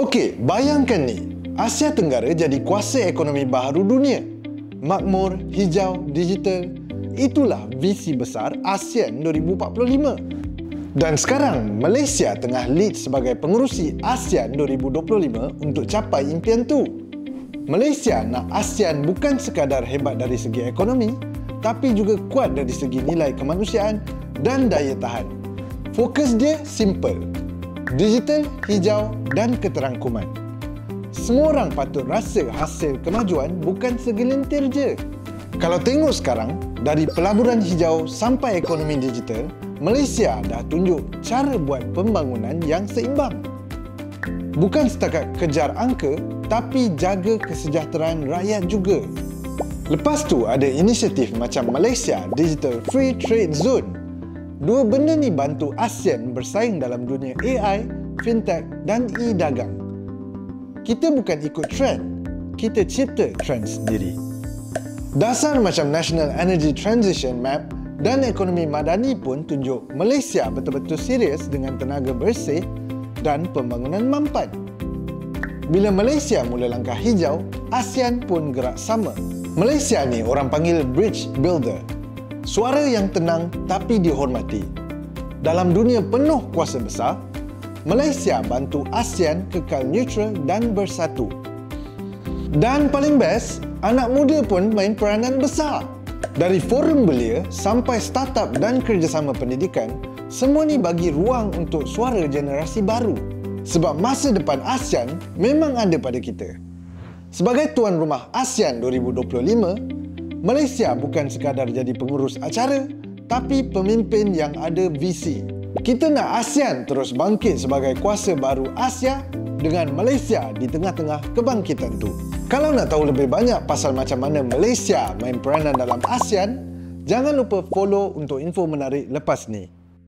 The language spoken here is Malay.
Okey, bayangkan ni, Asia Tenggara jadi kuasa ekonomi baharu dunia. Makmur, hijau, digital, itulah visi besar ASEAN 2045. Dan sekarang, Malaysia tengah lead sebagai pengerusi ASEAN 2025 untuk capai impian tu. Malaysia nak ASEAN bukan sekadar hebat dari segi ekonomi, tapi juga kuat dari segi nilai kemanusiaan dan daya tahan. Fokus dia simple: digital, hijau dan keterangkuman. Semua orang patut rasa hasil kemajuan bukan segelintir je. Kalau tengok sekarang, dari pelaburan hijau sampai ekonomi digital, Malaysia dah tunjuk cara buat pembangunan yang seimbang. Bukan setakat kejar angka, tapi jaga kesejahteraan rakyat juga. Lepas tu ada inisiatif macam Malaysia Digital Free Trade Zone. Dua benda ni bantu ASEAN bersaing dalam dunia AI, fintech dan e-dagang. Kita bukan ikut trend, kita cipta trend sendiri. Dasar macam National Energy Transition Map dan ekonomi madani pun tunjuk Malaysia betul-betul serius dengan tenaga bersih dan pembangunan mampan. Bila Malaysia mula langkah hijau, ASEAN pun gerak sama. Malaysia ni orang panggil bridge builder. Suara yang tenang tapi dihormati. Dalam dunia penuh kuasa besar, Malaysia bantu ASEAN kekal neutral dan bersatu. Dan paling best, anak muda pun main peranan besar. Dari forum belia sampai startup dan kerjasama pendidikan, semua ni bagi ruang untuk suara generasi baru. Sebab masa depan ASEAN memang ada pada kita. Sebagai tuan rumah ASEAN 2025, Malaysia bukan sekadar jadi pengurus acara, tapi pemimpin yang ada visi. Kita nak ASEAN terus bangkit sebagai kuasa baru Asia dengan Malaysia di tengah-tengah kebangkitan tu. Kalau nak tahu lebih banyak pasal macam mana Malaysia main peranan dalam ASEAN, jangan lupa follow untuk info menarik lepas ni.